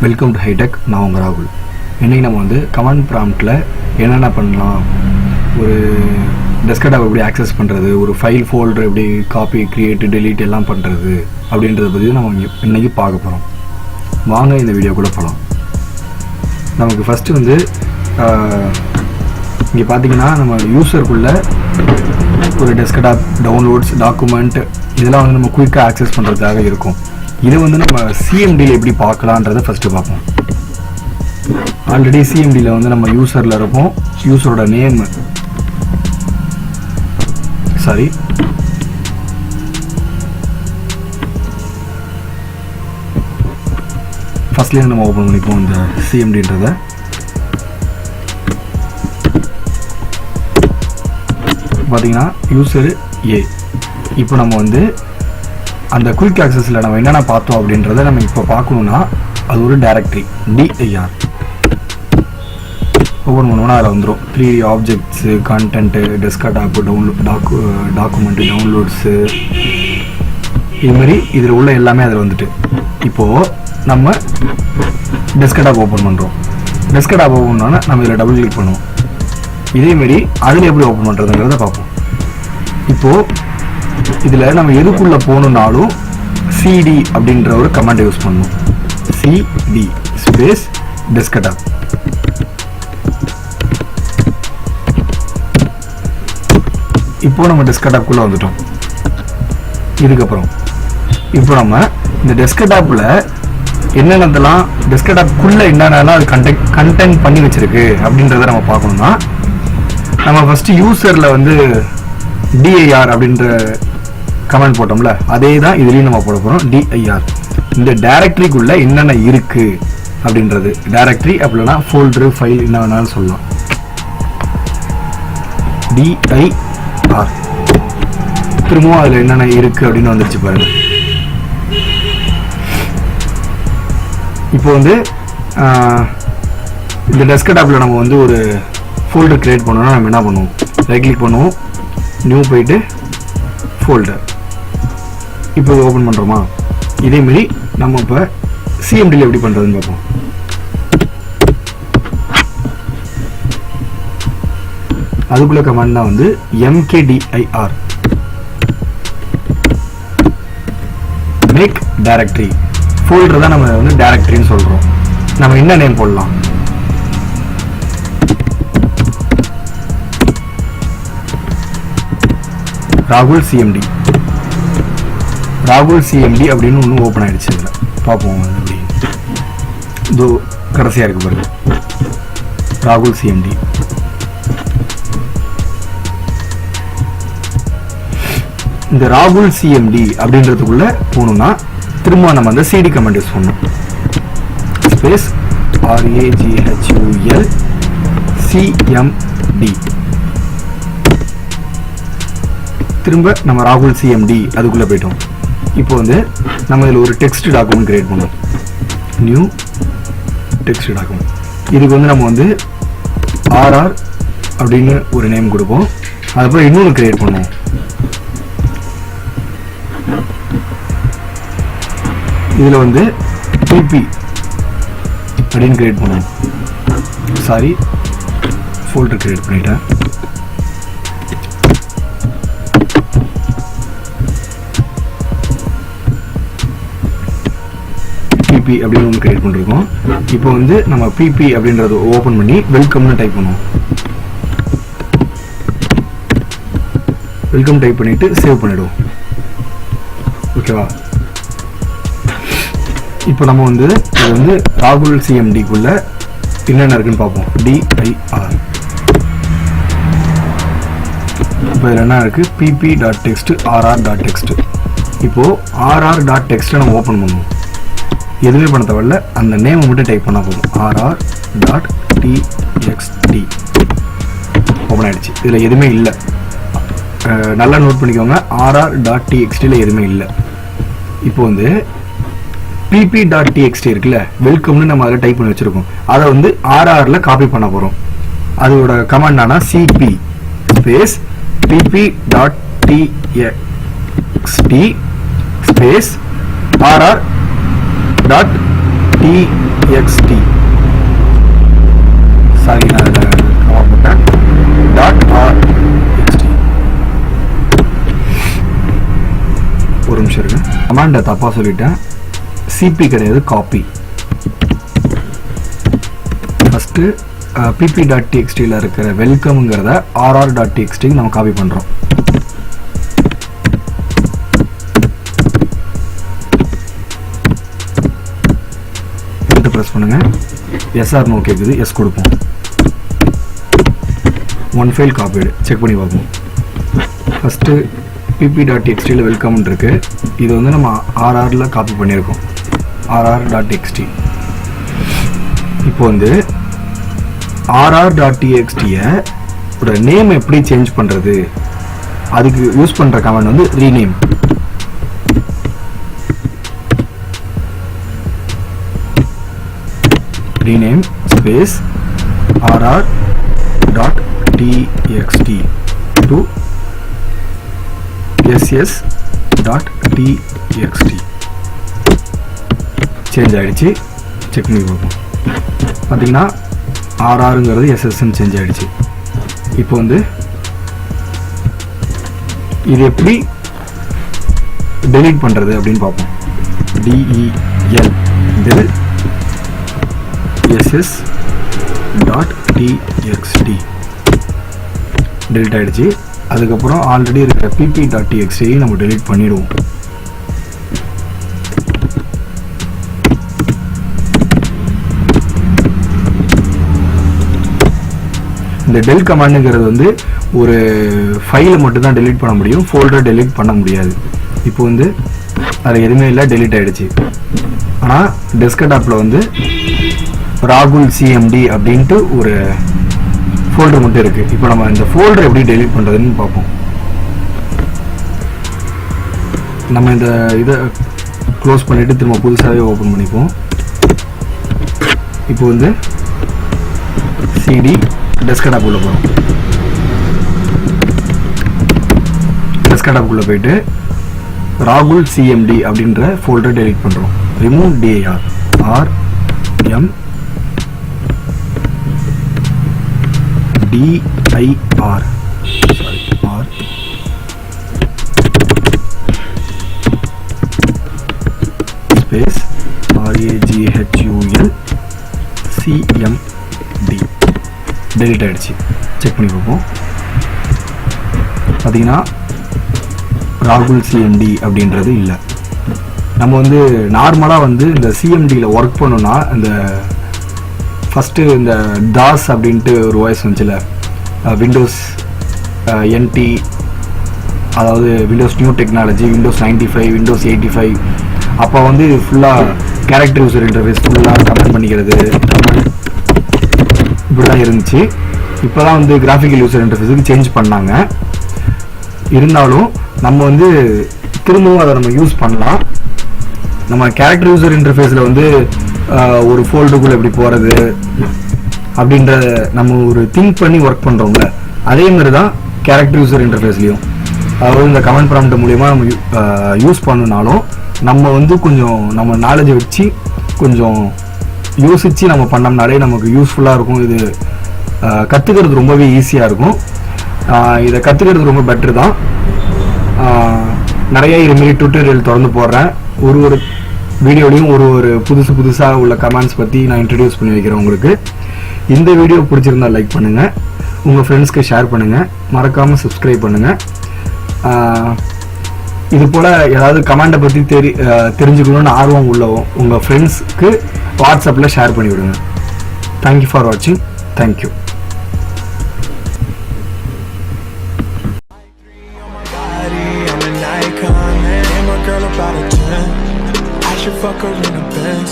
Welcome to hitech. நான் உங்கள் ராகுல். இன்றைக்கி நம்ம வந்து கமாண்ட் ப்ராம்ப்டில் என்னென்ன பண்ணலாம், ஒரு டெஸ்க்டாப் எப்படி ஆக்சஸ் பண்ணுறது, ஒரு ஃபைல் ஃபோல்டர் எப்படி காப்பி கிரியேட் டெலீட் எல்லாம் பண்ணுறது அப்படின்றத பற்றி நம்ம இன்றைக்கி பார்க்க போகிறோம். வாங்க இந்த வீடியோக்குள்ளே போகலாம். நமக்கு ஃபஸ்ட்டு வந்து இங்கே பார்த்தீங்கன்னா நம்ம யூஸருக்குள்ளே ஒரு டெஸ்க்டாப் டவுன்லோட்ஸ் டாக்குமெண்ட் இதெல்லாம் வந்து நம்ம குயிக்காக ஆக்சஸ் பண்ணுறதுக்காக இருக்கும். இதை வந்து நம்ம சிஎம்டியில் எப்படி பார்க்கலான்றதை ஃபஸ்ட்டு பார்ப்போம். ஆல்ரெடி சிஎம்டியில் வந்து நம்ம யூஸரில் இருப்போம். யூஸரோட நேம் ஃபஸ்ட்லேருந்து நம்ம ஓப்பன் பண்ணிப்போம் இந்த சிஎம்டின்றதை. பார்த்தீங்கன்னா யூஸரு ஏ. இப்போ நம்ம வந்து அந்த குயிக் ஆக்சஸில் நம்ம என்னென்ன பார்த்தோம் அப்படின்றத நம்ம இப்போ பார்க்கணுன்னா அது ஒரு டைரக்டரி டிஐஆர் ஓப்பன் பண்ணோன்னா அதில் வந்துடும் 3D objects, content, desktop, document, downloads, இதுமாரி இதில் உள்ள எல்லாமே அதில் வந்துட்டு இப்போது நம்ம டெஸ்க்டாப் ஓப்பன் பண்ணுறோம். டெஸ்க்டாப் ஓப்பன் பண்ணோன்னா நம்ம இதில் டபுள் கிளிக் பண்ணுவோம். இதேமாரி அதில் எப்படி ஓப்பன் பண்ணுறதுங்கிறத பார்ப்போம். இப்போது இதில் நம்ம எதுக்குள்ளே போகணுன்னாலும் சிடி அப்படின்ற ஒரு கமாண்டை யூஸ் பண்ணணும். CD space desktop. இப்போ நம்ம டெஸ்க்டாப்குள்ளே வந்துட்டோம். இதுக்கப்புறம் இப்போ நம்ம இந்த டெஸ்க்டாப்பில் என்னென்னதெல்லாம் டெஸ்க்டாப்குள்ளே என்னென்னலாம் அது கண்டென்ட் பண்ணி வச்சுருக்கு அப்படின்றத நம்ம பார்க்கணுன்னா நம்ம ஃபஸ்ட்டு யூஸரில் வந்து டிஐஆர் அப்படின்ற கமெண்ட் போட்டோம்ல, அதே தான் இதுலேயும் நம்ம போட போகிறோம். டிஐஆர் இந்த டைரக்டரிக்குள்ளே என்னென்ன இருக்குது அப்படின்றது. டைரக்டரி அப்படின்னா ஃபோல்டரு, ஃபைல் என்ன வேணாலும் சொல்லலாம். டிஐஆர் திரும்பவும் அதில் என்னென்ன இருக்குது அப்படின்னு வந்துருச்சு பாருங்க. இப்போ வந்து இந்த டெஸ்க்டாப்பில் நம்ம வந்து ஒரு ஃபோல்டர் கிரியேட் பண்ணோம்னா நம்ம என்ன பண்ணுவோம், ரைட் கிளிக் பண்ணுவோம், நியூ போயிட்டு ஃபோல்டர். இப்போ ஓப்பன் பண்ணுறோமா, இதேமாரி நம்ம இப்போ சிஎம்டியில் எப்படி பண்ணுறதுன்னு பார்ப்போம். அதுக்குள்ள கமாண்ட் தான் வந்து mkdir மேக் டைரக்டரி. ஃபோல்டர் தான் நம்ம வந்து டைரக்டரின்னு சொல்கிறோம். நம்ம என்ன நேம் போடலாம், ராகுல் சிஎம்டி. ராகுல் சிஎம்டி அப்படின்னு ஒன்று ஓப்பன் ஆகிடுச்சு. இதில் பார்ப்போம் அப்படி இதோ கடைசியாக இருக்கு பாருங்க, ராகுல் சிஎம்டி. இந்த ராகுல் சிஎம்டி அப்படின்றதுக்குள்ளே போகணுன்னா திரும்ப நம்ம அந்த சிடி கமெண்ட் யூஸ் பண்ணணும். Space RAGHUL CMD. திரும்ப நம்ம ராகுல் சிஎம்டி அதுக்குள்ளே போயிட்டோம். இப்போ வந்து நம்ம இதில் ஒரு டெக்ஸ்ட் டாக்குமெண்ட் கிரியேட் பண்ணுவோம். New text document. இதுக்கு வந்து நம்ம வந்து ஆர்ஆர் அப்படின்னு ஒரு நேம் கொடுப்போம். அதுக்கப்புறம் இன்னொன்று கிரியேட் பண்ணுவோம். இதில் வந்து பிபி அப்படின்னு கிரியேட் பண்ணுவோம். ஃபோல்டர் கிரியேட் பண்ணிட்டேன். பிபி அப்படின்னு ஒன்று கிரியேட் பண்ணிருக்கோம். இப்போ வந்து நம்ம பிபி அப்படின்றத ஓப்பன் பண்ணி வெல்கம்னு டைப் பண்ணுவோம். வெல்கம் டைப் பண்ணிட்டு சேவ் பண்ணிடுவோம். ஓகேவா? இப்போ நம்ம வந்து இது வந்து ராகுல் சிஎம்டிக்குள்ள என்னென்ன இருக்குன்னு பார்ப்போம். டிஐஆர். இப்போ இதில் என்ன இருக்குது, pp.text rr.text. இப்போது rr.text நம்ம ஓப்பன் பண்ணுவோம். எதுவுமே பண்ண தேவையில்ல, அந்த நேமை மட்டும் டைப் பண்ணால் போதும். rr.txt ஓப்பன் ஆகிடுச்சு. இதில் எதுவுமே இல்லை. நல்லா நோட் பண்ணிக்கோங்க, rr.txtயில் எதுவுமே இல்லை. இப்போ வந்து pp.txt இருக்குல்ல, வெல்கம்னு நம்ம அதில் டைப் பண்ணி வச்சுருக்கோம். அதை வந்து ஆர்ஆரில் காப்பி பண்ண போகிறோம். அதோட கமாண்ட் ஆனால் cp space pp.txt space rr.txt xt sorry நான் போட்டேன் .rxt. ஒரு நிமிஷம் இருக்கு, கமாண்டை தப்பாக சொல்லிட்டேன். சிபி கிடையாது, காப்பி. ஃபஸ்ட்டு pp.txtல இருக்கிற வெல்கம்ங்கிறத rr.txt நம்ம காப்பி பண்ணுறோம். ப்ரெஸ் பண்ணுங்க, எஸ்ஆர் நோ கேட்குது, எஸ் கொடுப்போம். ஒன் ஃபைல் காப்பீடு செக் பண்ணி பார்ப்போம். ஃபஸ்ட்டு pp.txtல வெல்கம் இருக்கு, இது வந்து நம்ம rrல காப்பி பண்ணியிருக்கோம், rr.txt. இப்போ வந்து rr.txtயை ஒரு நேம் எப்படி சேஞ்ச் பண்ணுறது, அதுக்கு யூஸ் பண்ணுற கமெண்ட் வந்து rename. Rename space rr.txt to ss.txt. Change ஆகிடுச்சு, செக் பண்ணி பார்ப்போம். பார்த்தீங்கன்னா ஆர்ஆருங்கிறது எஸ்எஸ்ன்னு சேஞ்ச் ஆகிடுச்சு. இப்போ வந்து இது எப்படி டெலீட் பண்ணுறது அப்படின்னு பார்ப்போம். del ss.txt டெலிட் ஆகிடுச்சு. அதுக்கப்புறம் ஆல்ரெடி இருக்கிற pp.txt நம்ம டெலீட் பண்ணிடுவோம். இந்த டெல் கமாண்டுங்கிறது வந்து ஒரு ஃபைலை மட்டும் தான் டெலீட் பண்ண முடியும், ஃபோல்டர் டெலீட் பண்ண முடியாது. இப்போ வந்து அது எதுவுமே இல்லை, டெலீட் ஆகிடுச்சு. ஆனால் டெஸ்க்டாப்பில் வந்து ராகுல் CMD அப்படின்ட்டு ஒரு ஃபோல்டர் மட்டும் இருக்குது. இப்போ நம்ம இந்த ஃபோல்டர் எப்படி டெலீட் பண்ணுறதுன்னு பார்ப்போம். நம்ம இந்த இதை க்ளோஸ் பண்ணிவிட்டு திரும்ப புதுசாகவே ஓப்பன் பண்ணிப்போம். இப்போ வந்து CD டெஸ்க்டாப் உள்ள போகிறோம். டெஸ்க்டாப் உள்ள போயிட்டு ராகுல் CMD அப்படின்ற ஃபோல்டர் டெலீட் பண்ணுறோம். Remove dir rm dir r space raghul cmd delete ஆகிடுச்சு. செக் பண்ணி பார்ப்போம். பார்த்தீங்கன்னா ராகுல் CMD அப்படின்றது இல்லை. நம்ம வந்து நார்மலாக வந்து இந்த CMDயில் ஒர்க் பண்ணோன்னா இந்த ஃபஸ்ட்டு இந்த தாஸ் அப்படின்ட்டு ஒரு வாய்ஸ் வந்துச்சுல, விண்டோஸ் NT, அதாவது Windows new technology, Windows 95, Windows 85, அப்போ வந்து ஃபுல்லாக கேரக்டர் யூசர் இன்டர்ஃபேஸ் ஃபுல்லாக கமெண்ட் பண்ணிக்கிறது இப்படி தான் இருந்துச்சு. இப்போ தான் வந்து கிராஃபிக்கல் யூசர் இன்டர்ஃபேஸுக்கு சேஞ்ச் பண்ணாங்க. இருந்தாலும் நம்ம வந்து திரும்பவும் அதை நம்ம யூஸ் பண்ணலாம். நம்ம கேரக்டர் யூசர் இன்டர்ஃபேஸில் வந்து ஒரு ஃபோல்டருக்குள்ளே எப்படி போகிறது அப்படின்ற நம்ம ஒரு திங்க் பண்ணி ஒர்க் பண்ணுறோம்ல, அதே மாதிரி தான் கேரக்டர் யூசர் இன்டர்ஃபேஸ்லையும். அதாவது இந்த கமெண்ட் ப்ராம்ப்ட் மூலிமா நம்ம யூஸ் பண்ணனாலும் நம்ம வந்து கொஞ்சம் நம்ம நாலேஜை வச்சு கொஞ்சம் யோசித்து நம்ம பண்ணோம்னாலே நமக்கு யூஸ்ஃபுல்லாக இருக்கும். இது கற்றுக்கிறது ரொம்பவே ஈஸியாக இருக்கும். இதை கற்றுக்கிறது ரொம்ப பெட்ரு தான். நிறைய இதுமாரி டியூட்டோரியல் தொடர்ந்து போடுறேன். ஒரு வீடியோலையும் ஒரு புதுசாக உள்ள கமெண்ட்ஸ் பற்றி நான் இன்ட்ரடியூஸ் பண்ணி வைக்கிறேன் உங்களுக்கு. இந்த வீடியோ பிடிச்சிருந்தா லைக் பண்ணுங்கள், உங்கள் ஃப்ரெண்ட்ஸ்க்கு ஷேர் பண்ணுங்கள், மறக்காமல் சப்ஸ்கிரைப் பண்ணுங்கள். இது போல் ஏதாவது கமெண்டை பற்றி தெரிஞ்சுக்கணுன்னு ஆர்வம் உள்ள உங்கள் ஃப்ரெண்ட்ஸ்க்கு வாட்ஸ்அப்பில் ஷேர் பண்ணிவிடுங்க. தேங்க்யூ ஃபார் வாட்சிங். Thank you. Fuck her in the Benz.